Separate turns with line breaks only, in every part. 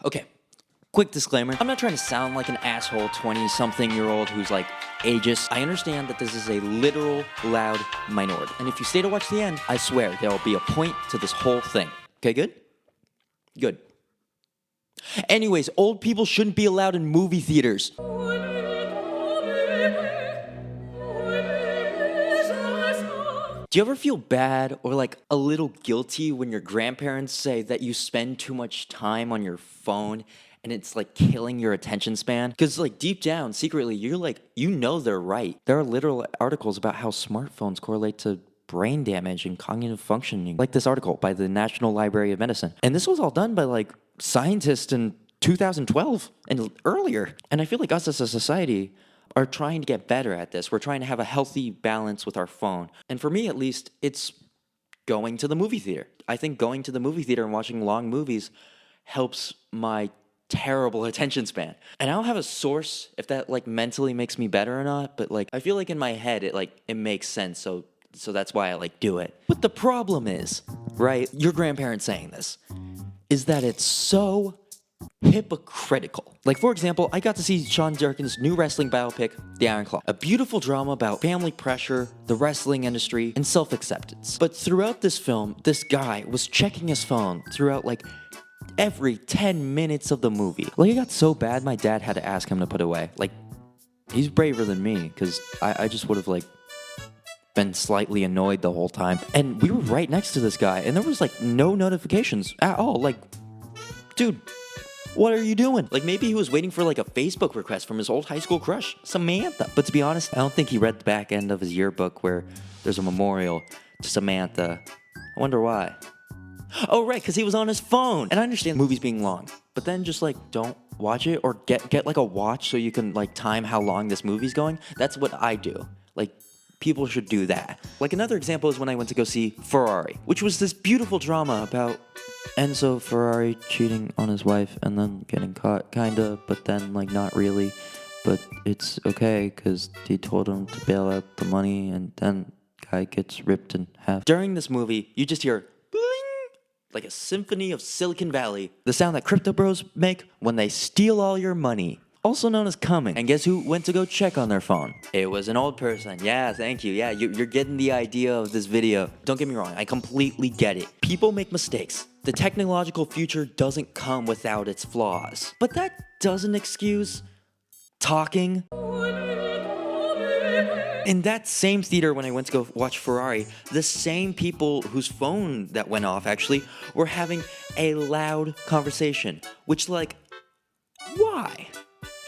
Okay, quick disclaimer. I'm not trying to sound like an asshole 20-something-year-old who's like ageist. I understand that this is a literal, loud minority. And if you stay to watch the end, I swear there will be a point to this whole thing. Okay, good? Good. Anyways, old people shouldn't be allowed in movie theaters. Do you ever feel bad or like a little guilty when your grandparents say that you spend too much time on your phone and it's like killing your attention span? Because like deep down, secretly, you're like, you know they're right. There are literal articles about how smartphones correlate to brain damage and cognitive functioning. Like this article by the National Library of Medicine. And this was all done by like scientists in 2012 and earlier. And I feel like us as a society are trying to get better at this. We're trying to have a healthy balance with our phone. And for me, at least, it's going to the movie theater. I think going to the movie theater and watching long movies helps my terrible attention span. And I don't have a source if that like mentally makes me better or not, but like I feel like in my head it makes sense. So that's why I like do it. But the problem is, right? Your grandparents saying this is that it's so hypocritical. Like, for example, I got to see Sean Durkin's new wrestling biopic, The Iron Claw. A beautiful drama about family pressure, the wrestling industry, and self-acceptance. But throughout this film, this guy was checking his phone throughout, like, every 10 minutes of the movie. Like, it got so bad, my dad had to ask him to put it away. Like, he's braver than me, because I just would have, like, been slightly annoyed the whole time. And we were right next to this guy, and there was, like, no notifications at all. Like, dude, what are you doing? Like, maybe he was waiting for, like, a Facebook request from his old high school crush, Samantha. But to be honest, I don't think he read the back end of his yearbook where there's a memorial to Samantha. I wonder why. Oh, right, because he was on his phone. And I understand movies being long, but then just, like, don't watch it or get like, a watch so you can, like, time how long this movie's going. That's what I do. Like, people should do that. Like, another example is when I went to go see Ferrari, which was this beautiful drama about Enzo Ferrari cheating on his wife and then getting caught, kinda, but then, like, not really. But it's okay, because he told him to bail out the money, and then guy gets ripped in half. During this movie, you just hear bling, like a symphony of Silicon Valley, the sound that crypto bros make when they steal all your money. Also known as coming. And guess who went to go check on their phone? It was an old person. Yeah, thank you. Yeah, you're getting the idea of this video. Don't get me wrong, I completely get it. People make mistakes. The technological future doesn't come without its flaws. But that doesn't excuse talking. In that same theater when I went to go watch Ferrari, the same people whose phone that went off actually were having a loud conversation. Which, like, why?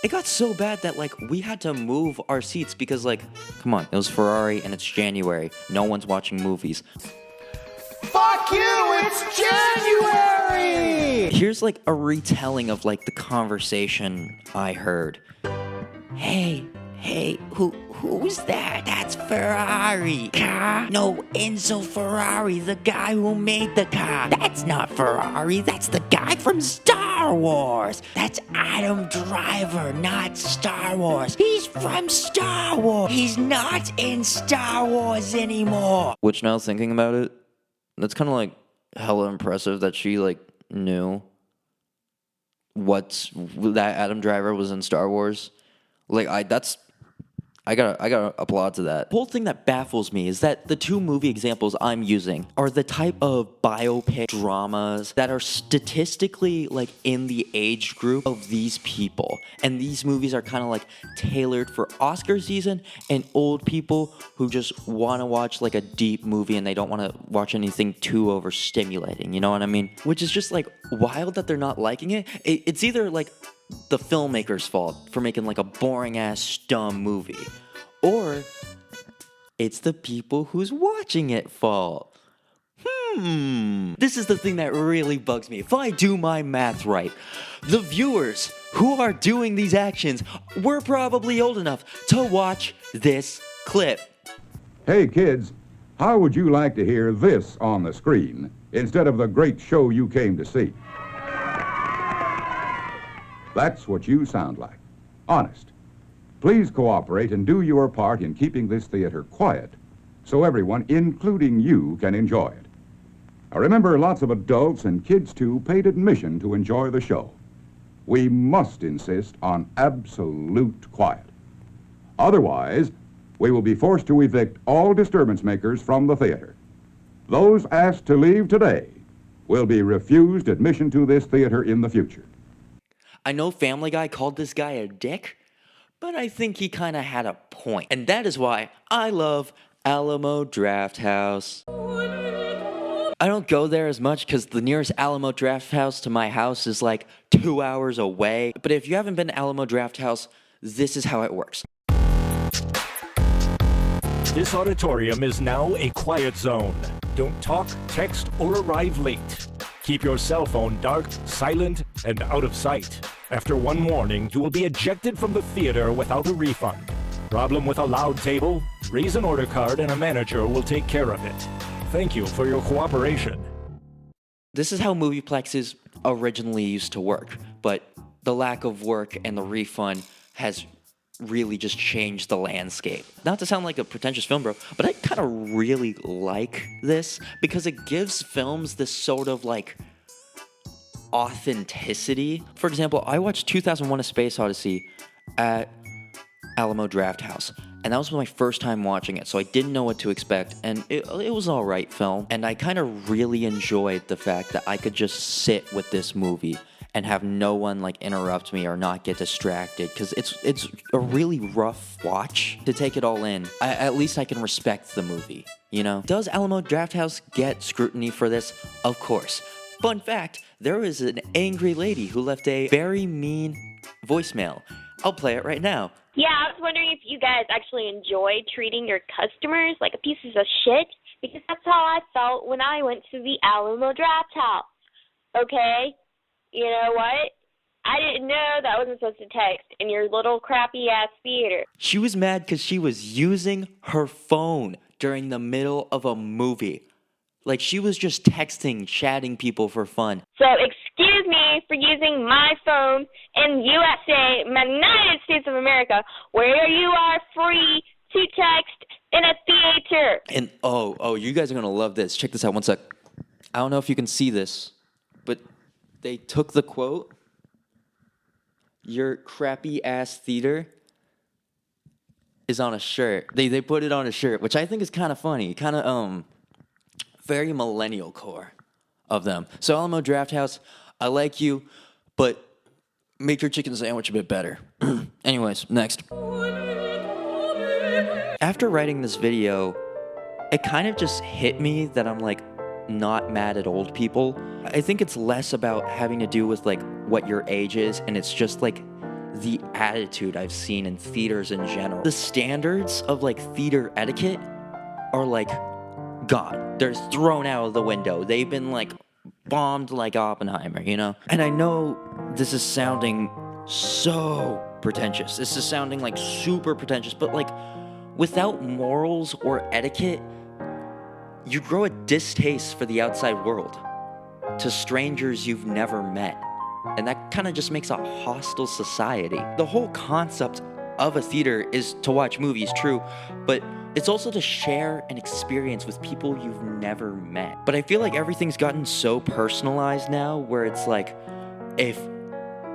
It got so bad that, like, we had to move our seats because, like, come on, it was Ferrari and it's January. No one's watching movies.
Fuck you, it's January!
Here's, like, a retelling of, like, the conversation I heard. Hey, who's that? That's Ferrari. Car? No, Enzo Ferrari, the guy who made the car. That's not Ferrari, that's the guy from Star Wars. That's Adam Driver, not Star Wars. He's from Star Wars. He's not in Star Wars anymore. Which, now thinking about it, that's kind of, like, hella impressive that she, like, knew that Adam Driver was in Star Wars. Like, I gotta applaud to that. The whole thing that baffles me is that the two movie examples I'm using are the type of biopic dramas that are statistically, like, in the age group of these people. And these movies are kind of, like, tailored for Oscar season and old people who just want to watch, like, a deep movie and they don't want to watch anything too overstimulating, you know what I mean? Which is just, like, wild that they're not liking it. It's either, like, the filmmaker's fault for making, like, a boring-ass, dumb movie, or it's the people who's watching it fault. This is the thing that really bugs me. If I do my math right, the viewers who are doing these actions were probably old enough to watch this clip.
Hey kids, how would you like to hear this on the screen instead of the great show you came to see? That's what you sound like. Honest. Please cooperate and do your part in keeping this theater quiet so everyone, including you, can enjoy it. Now remember, lots of adults and kids too paid admission to enjoy the show. We must insist on absolute quiet. Otherwise, we will be forced to evict all disturbance makers from the theater. Those asked to leave today will be refused admission to this theater in the future.
I know Family Guy called this guy a dick, but I think he kind of had a point. And that is why I love Alamo Drafthouse. I don't go there as much because the nearest Alamo Drafthouse to my house is like 2 hours away. But if you haven't been to Alamo Drafthouse, this is how it works.
This auditorium is now a quiet zone. Don't talk, text, or arrive late. Keep your cell phone dark, silent, and out of sight. After one warning, you will be ejected from the theater without a refund. Problem with a loud table? Raise an order card and a manager will take care of it. Thank you for your cooperation.
This is how movieplexes originally used to work, but the lack of work and the refund has really just changed the landscape. Not to sound like a pretentious film bro, but I kind of really like this because it gives films this sort of like authenticity. For example, I watched 2001: A Space Odyssey at Alamo Drafthouse, and that was my first time watching it, so I didn't know what to expect, and it was an alright film, and I kind of really enjoyed the fact that I could just sit with this movie and have no one like interrupt me or not get distracted, because it's a really rough watch to take it all in. At least I can respect the movie, you know? Does Alamo Drafthouse get scrutiny for this? Of course. Fun fact, there is an angry lady who left a very mean voicemail. I'll play it right now.
Yeah, I was wondering if you guys actually enjoy treating your customers like pieces of shit, because that's how I felt when I went to the Alamo Drafthouse. Okay? You know what? I didn't know that I wasn't supposed to text in your little crappy-ass theater.
She was mad because she was using her phone during the middle of a movie. Like, she was just texting, chatting people for fun.
So, excuse me for using my phone in USA, United States of America, where you are free to text in a theater.
And, oh, you guys are going to love this. Check this out, one sec. I don't know if you can see this, but they took the quote, "Your crappy-ass theater," is on a shirt. They put it on a shirt, which I think is kind of funny. Kind of, very millennial core of them. So Alamo Drafthouse, I like you, but make your chicken sandwich a bit better. Anyways, next. After writing this video, it kind of just hit me that I'm like not mad at old people. I think it's less about having to do with like what your age is, and it's just like the attitude I've seen in theaters in general. The standards of like theater etiquette are like gone. They're thrown out of the window. They've been like bombed like Oppenheimer, you know? And I know this is sounding so pretentious. This is sounding like super pretentious, but like without morals or etiquette, you grow a distaste for the outside world, to strangers you've never met. And that kind of just makes a hostile society. The whole concept of a theater is to watch movies, true, but it's also to share an experience with people you've never met. But I feel like everything's gotten so personalized now, where it's like, if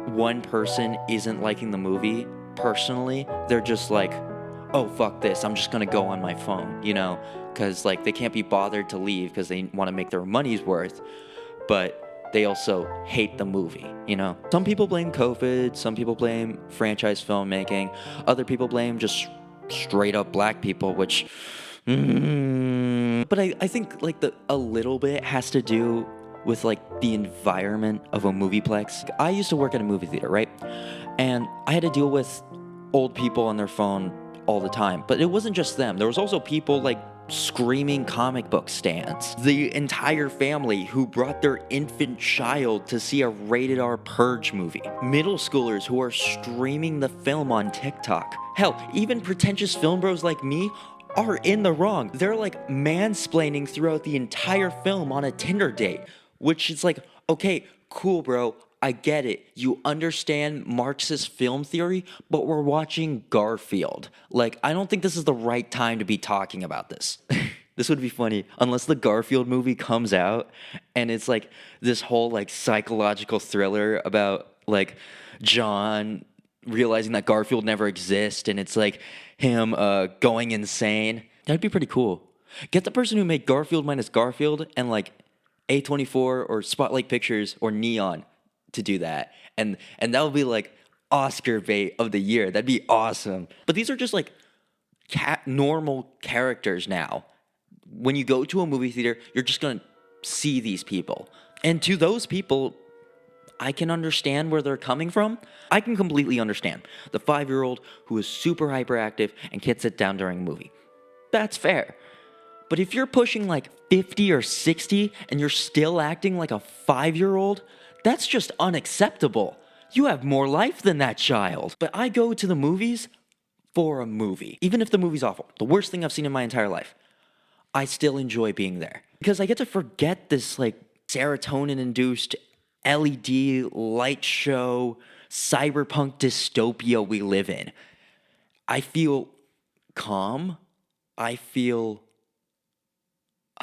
one person isn't liking the movie personally, they're just like, oh, fuck this, I'm just gonna go on my phone, you know? Because like they can't be bothered to leave because they want to make their money's worth, but they also hate the movie, you know? Some people blame COVID, some people blame franchise filmmaking, other people blame just straight up black people, which, but I think like a little bit has to do with like the environment of a movieplex. I used to work at a movie theater, right? And I had to deal with old people on their phone all the time, but it wasn't just them. There was also people like screaming comic book stands. The entire family who brought their infant child to see a rated R Purge movie. Middle schoolers who are streaming the film on TikTok. Hell, even pretentious film bros like me are in the wrong. They're like mansplaining throughout the entire film on a Tinder date, which is like, okay, cool, bro. I get it. You understand Marxist film theory, but we're watching Garfield. Like, I don't think this is the right time to be talking about this. This would be funny unless the Garfield movie comes out and it's like this whole like psychological thriller about like John realizing that Garfield never exists and it's like him going insane. That'd be pretty cool. Get the person who made Garfield minus Garfield and like A24 or Spotlight Pictures or Neon to do that. And that would be like Oscar bait of the year. That'd be awesome. But these are just like normal characters now. When you go to a movie theater, you're just going to see these people. And to those people, I can understand where they're coming from. I can completely understand the 5-year-old who is super hyperactive and can't sit down during a movie. That's fair. But if you're pushing like 50 or 60 and you're still acting like a 5-year-old, that's just unacceptable. You have more life than that child. But I go to the movies for a movie. Even if the movie's awful, the worst thing I've seen in my entire life, I still enjoy being there. Because I get to forget this like serotonin-induced LED light show cyberpunk dystopia we live in. I feel calm. I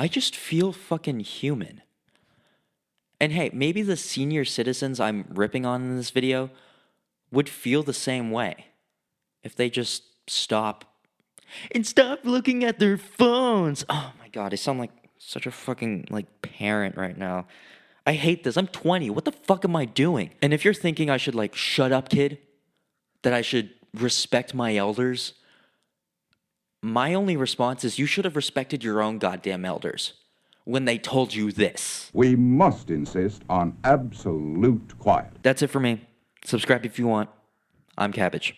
just feel fucking human. And hey, maybe the senior citizens I'm ripping on in this video would feel the same way if they just stop looking at their phones. Oh my God, I sound like such a fucking like parent right now. I hate this. I'm 20. What the fuck am I doing? And if you're thinking I should like shut up, kid, that I should respect my elders, my only response is you should have respected your own goddamn elders when they told you this.
We must insist on absolute quiet.
That's it for me. Subscribe if you want. I'm Cabbage.